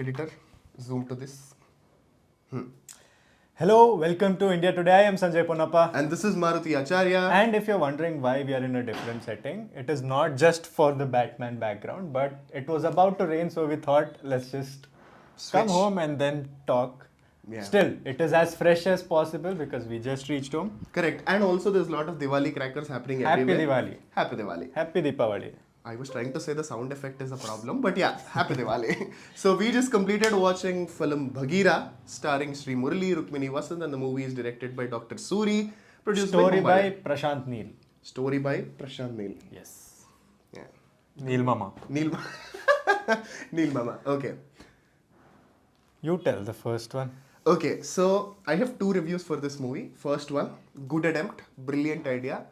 Editor, zoom to this. Hello, welcome to India Today. I am Sanjay Ponappa. And this is Maruti Acharya. And if you're wondering why we are in a different setting, it is not just for the Batman background, but it was about to rain, so we thought let's just come home and then talk. Yeah. Still, it is as fresh as possible because we just reached home. Correct. And also there's a lot of Diwali crackers happening Happy everywhere. Diwali. Happy Diwali. Happy Deepavali. I was trying to say the sound effect is a problem, but yeah, Happy Diwali. So we just completed watching film Bagheera, starring Srii Murali, Rukmini Vasanth, and the movie is directed by Dr. Suri, produced Story by by Prashanth Neel. Story by Prashanth Neel. Yes. Yeah. Neel Mama. Neel Neel Mama. Okay. You tell the first one. Okay, so I have two reviews for this movie. First one, good attempt, brilliant idea.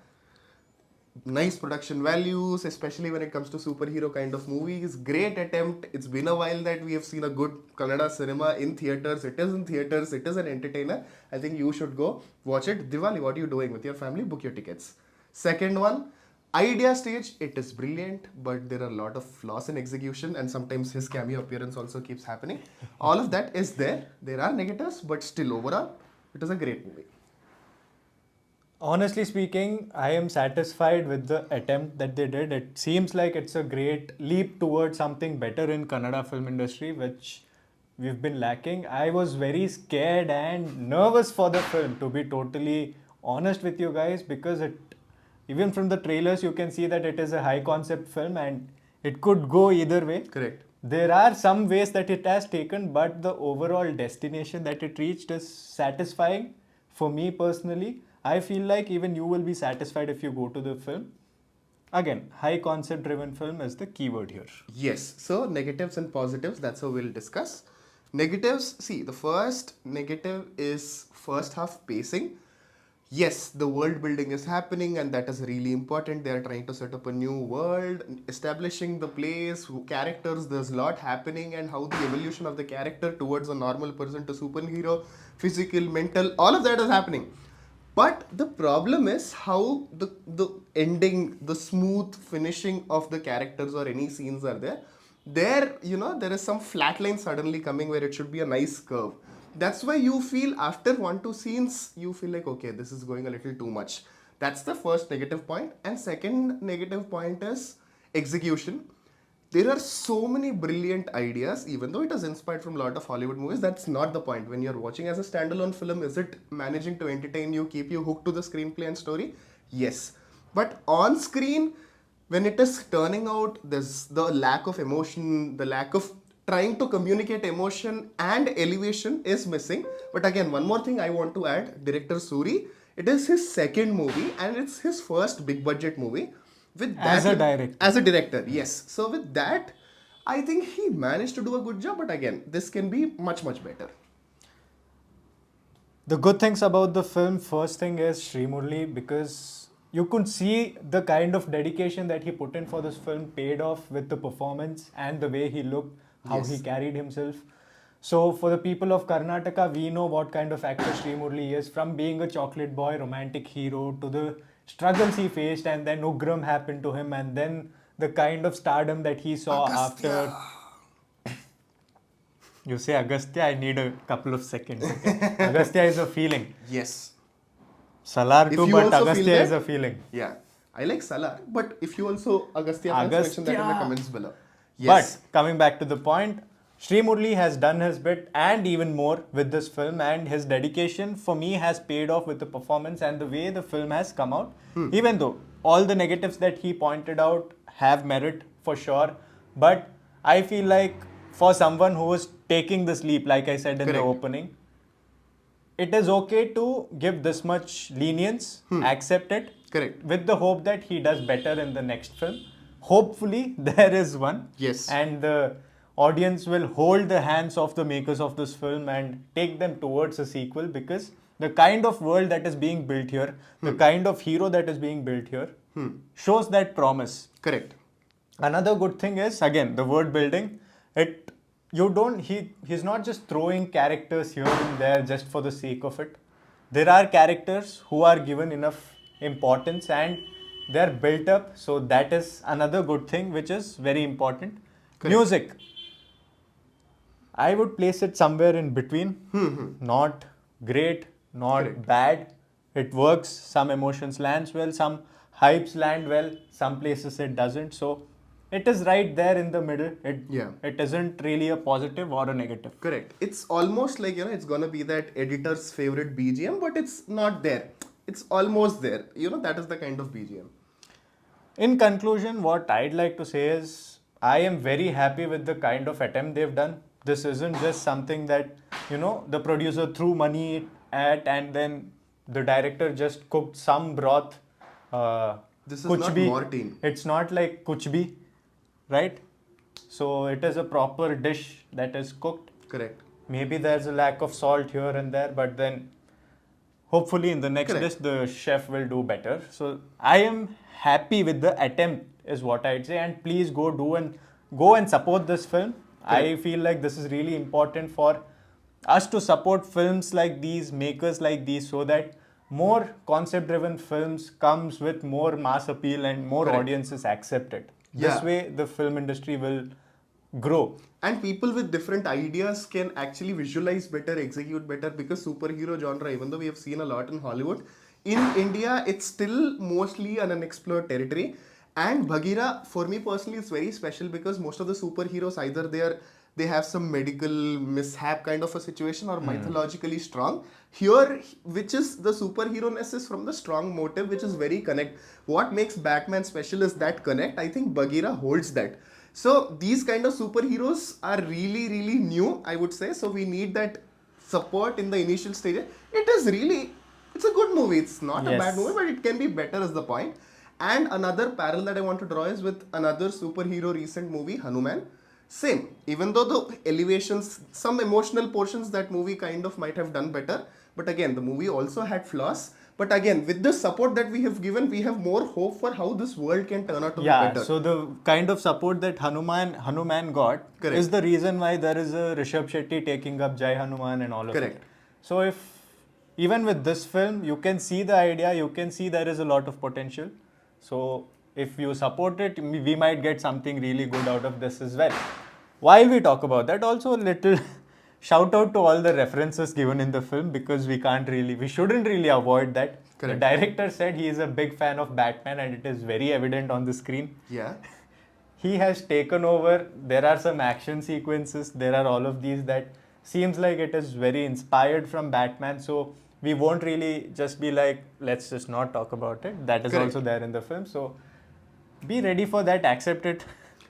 Nice production values, especially when it comes to superhero kind of movies. Great attempt. It's been a while that we have seen a good Kannada cinema in theatres. It is in theatres. It is an entertainer. I think you should go watch it. Diwali, what are you doing with your family? Book your tickets. Second one, idea stage. It is brilliant, but there are a lot of flaws in execution, and sometimes his cameo appearance also keeps happening. All of that is there. There are negatives, but still overall, it is a great movie. Honestly speaking, I am satisfied with the attempt that they did. It seems like it's a great leap towards something better in Kannada film industry, which we've been lacking. I was very scared and nervous for the film, to be totally honest with you guys, because even from the trailers you can see that it is a high concept film and it could go either way. Correct. There are some ways that it has taken, but the overall destination that it reached is satisfying for me personally. I feel like even you will be satisfied if you go to the film. Again, high concept driven film is the keyword here. Yes. So negatives and positives, that's how we'll discuss. Negatives, see, the first negative is first half pacing. Yes, the world building is happening and that is really important. They are trying to set up a new world, establishing the place, characters, there's a lot happening, and how the evolution of the character towards a normal person to superhero, physical, mental, all of that is happening. But the problem is how the ending, the smooth finishing of the characters or any scenes are there. There is some flat line suddenly coming where it should be a nice curve. That's why you feel after 1-2 scenes, you feel like, okay, this is going a little too much. That's the first negative point. And second negative point is execution. There are so many brilliant ideas, even though it is inspired from a lot of Hollywood movies. That's not the point. When you're watching as a standalone film, is it managing to entertain you, keep you hooked to the screenplay and story? Yes. But on screen, when it is turning out, there's the lack of emotion, the lack of trying to communicate emotion and elevation is missing. But again, one more thing I want to add, director Suri, it is his second movie and it's his first big budget movie. With that, as a director, yes. So with that, I think he managed to do a good job. But again, this can be much, much better. The good things about the film, first thing is Srii Murali, because you could see the kind of dedication that he put in for this film paid off with the performance and the way he looked, how he carried himself. So for the people of Karnataka, we know what kind of actor Srii Murali is, from being a chocolate boy, romantic hero, to the struggles he faced, and then Ugram happened to him, and then the kind of stardom that he saw after. You say Agastya, I need a couple of seconds. Okay? Agastya is a feeling. Yes. Salar too, but Agastya is a feeling. Yeah. I like Salar, but if you also Agastya fans, mention that in the comments below. Yes. But coming back to the point, Srii Murali has done his bit and even more with this film, and his dedication for me has paid off with the performance and the way the film has come out. Even though all the negatives that he pointed out have merit for sure, but I feel like for someone who is taking this leap, like I said in the opening, it is okay to give this much lenience, accept it, with the hope that he does better in the next film. Hopefully there is one. Yes. And the audience will hold the hands of the makers of this film and take them towards a sequel, because the kind of world that is being built here, the kind of hero that is being built here, shows that promise. Correct. Another good thing is, again, the world building. He's not just throwing characters here and there just for the sake of it. There are characters who are given enough importance and they're built up. So that is another good thing which is very important. Correct. Music. I would place it somewhere in between. Not great, not Correct. bad. It works. Some emotions lands well, some hypes land well, some places it doesn't. So it is right there in the middle. It isn't really a positive or a negative. Correct. It's almost like, it's gonna be that editor's favorite BGM, but it's not there. It's almost there. That is the kind of BGM. In conclusion, what I'd like to say is I am very happy with the kind of attempt they've done. This isn't just something that, the producer threw money at and then the director just cooked some broth. This is Kuch not bhi. Morteen. It's not like kuch bhi, right? So it is a proper dish that is cooked. Correct. Maybe there's a lack of salt here and there, but then hopefully in the next Correct. dish the chef will do better. So I am happy with the attempt is what I'd say, and please go and support this film. I feel like this is really important for us to support films like these, makers like these, so that more concept driven films comes with more mass appeal and more Correct. audiences accept it. Yeah. This way the film industry will grow. And people with different ideas can actually visualize better, execute better, because superhero genre, even though we have seen a lot in Hollywood, in India it's still mostly an unexplored territory. And Bagheera, for me personally, is very special because most of the superheroes, either they have some medical mishap kind of a situation or mythologically strong. Here, which is the superhero-ness is from the strong motive, which is very connect. What makes Batman special is that connect. I think Bagheera holds that. So these kind of superheroes are really, really new, I would say. So we need that support in the initial stages. It's a good movie. It's not a Yes. bad movie, but it can be better is the point. And another parallel that I want to draw is with another superhero recent movie, Hanuman. Same. Even though the elevations, some emotional portions, that movie kind of might have done better. But again, the movie also had flaws. But again, with the support that we have given, we have more hope for how this world can turn out to be better. So the kind of support that Hanuman got Correct. is the reason why there is a Rishabh Shetty taking up Jai Hanuman and all of Correct. it. So if even with this film, you can see the idea, you can see there is a lot of potential. So if you support it, we might get something really good out of this as well. While we talk about that, also a little shout out to all the references given in the film, because we shouldn't really avoid that. Correct. The director said he is a big fan of Batman and it is very evident on the screen. Yeah. He has taken over. There are some action sequences. There are all of these that seems like it is very inspired from Batman. So we won't really just be like, let's just not talk about it. That is Correct. also there in the film. So be ready for that. Accept it.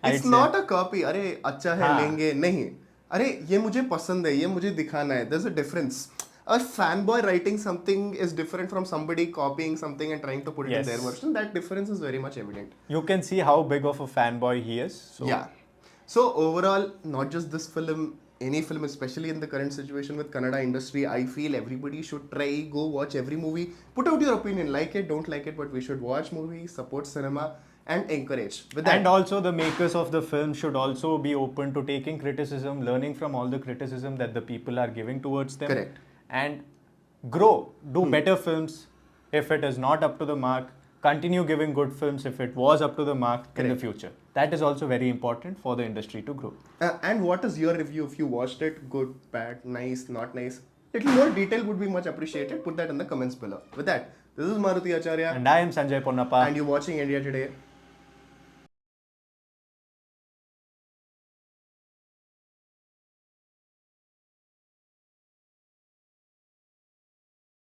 It's not a copy. अरे अच्छा है हाँ. लेंगे नहीं. अरे ये मुझे पसंद है, ये मुझे दिखाना है. There's a difference. A fanboy writing something is different from somebody copying something and trying to put it in Yes. their version. That difference is very much evident. You can see how big of a fanboy he is. So Yeah. So overall, not just this film, any film, especially in the current situation with Kannada industry, I feel everybody should try, go watch every movie, put out your opinion, like it, don't like it, but we should watch movies, support cinema, and encourage. With that, And also the makers of the film should also be open to taking criticism, learning from all the criticism that the people are giving towards them. Correct. And grow, do better films if it is not up to the mark. Continue giving good films if it was up to the mark in the Correct. future. That is also very important for the industry to grow. And what is your review if you watched it? Good, bad, nice, not nice? Little more detail would be much appreciated. Put that in the comments below. With that, this is Maruti Acharya, And I am Sanjay Ponnappa. and you're watching India Today.